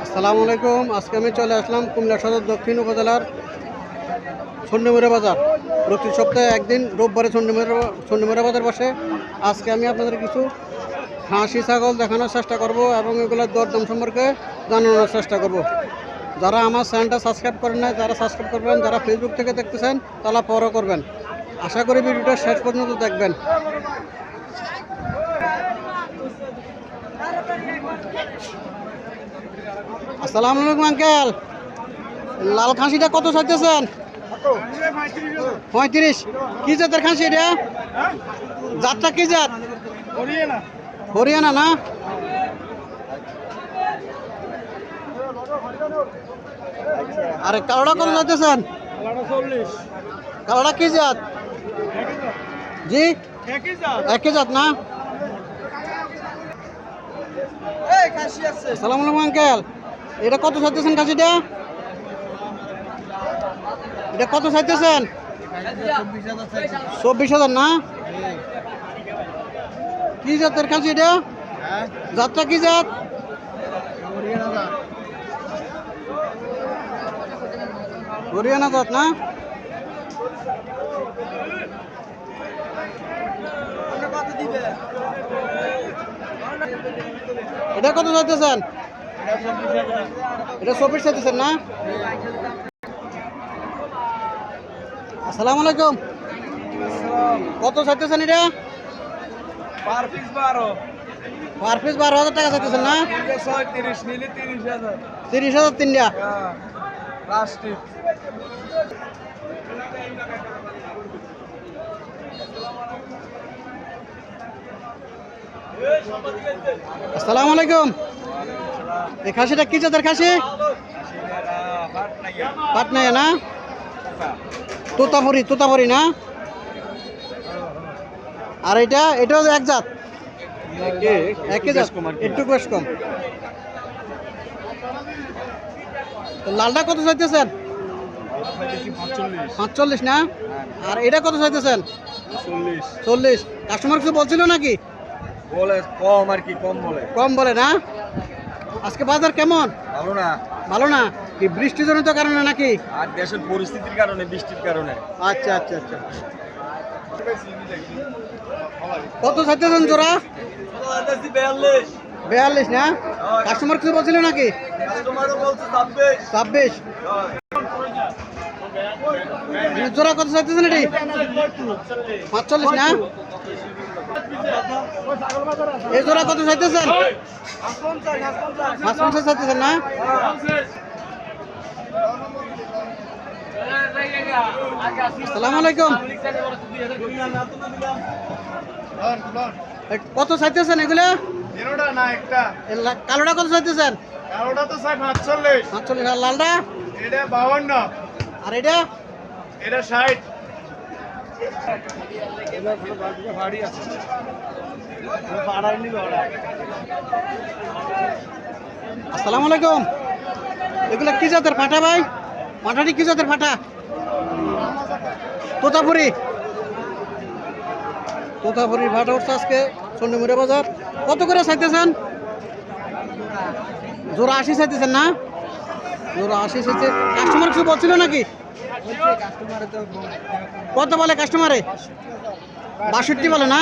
আসসালামু আলাইকুম। আজকে আমি চলে আসলাম কুমিল্লা সদর দক্ষিণ উপজেলার চণ্ডীমুড়া বাজার। প্রতি সপ্তাহে একদিন রোববারে চণ্ডীমুড়া বাজার বসে। আজকে আমি আপনাদের কিছু খাসি ছাগল দেখানোর চেষ্টা করব এবং এগুলোর দরদাম সম্পর্কে জানানোর চেষ্টা করব। যারা আমার চ্যানেলটা সাবস্ক্রাইব করেন না, যারা সাবস্ক্রাইব করবেন, যারা ফেসবুক থেকে দেখতেছেন তারা ফলো করবেন। আশা করি ভিডিওটা শেষ পর্যন্ত দেখবেন। আসসালামু আলাইকুম আঙ্কেল। লাল খাসিটা কত চাইতেছেন? 35। কি জাতের খাসি এটা? জাতটা কি জাত? হরিয়ানা না? আরে কালোটা কত চাইতেছেন? কালোটা কি জাত? জি একই জাত না? আসসালামু আলাইকুম আঙ্কেল। এটা কত চাইতেছেন খাসিটা? এটা কত চাইতেছেন? 24,000 না? কি জাতের খাসি এটা? জাতটা কি জাত? হরিয়ানা জাত না? এটা কত চাইতেছেন? এটা 24 চাইতেছেন না? আসসালামু আলাইকুম। কত চাইতেছেন এটা? পার পিস 12 12,000 টাকা চাইতেছেন না? 30 নিলে 30,000 30,000 তিনটা। প্লাস্টিক। আসসালামু আলাইকুম। এই খাসিটা কি জাতের খাসি? পাটনাইয়া না? তোতাপুরি না? আর এটাও এক জাত, একই জাত, একটু বেশ কম। লালটা কত চাইতেছেন? 45 না? আর এটা কত চাইতেছেন? 40। কাস্টমার কিছু বলছিল নাকি? বলে কম আর কি, কম বলে না? আজকে বাজার কেমন? ভালো না? কি বৃষ্টিজনিত কারণে নাকি? আর দেশের পরিস্থিতির কারণে, বৃষ্টির কারণে। আচ্ছা। কত চাইতেছেন জোড়া? 42 না? কাস্টমার কিছু বলছিল নাকি? 26। জোড়া কত চাইতেছেন এটি? 45 না? এই জোড়া কত চাইতেছেন? 55 চাইতেছেন না? আসসালামু আলাইকুম। কত চাইতেছেন এগুলা? কালোটা কত চাইতেছেন? কালোটা তো চাই 45। 45। আর লালটা? এটা 52। আর এটা? এটা 60। আসসালামু আলাইকুম। এগুলা কি জাতের ফাটা ভাই? ফাটাটি কি জাতের ফাটা? তোতাপুরি ফাটা উঠছে আজকে চণ্ডীমুড়া বাজার। কত করে চাইতেছেন? জোড়া 80 চাইতেছেন না? জোড়া 80 চাইছে। কাস্টমার কিছু বলছিল নাকি? কত বলে কাস্টমারে? 62 বলে না?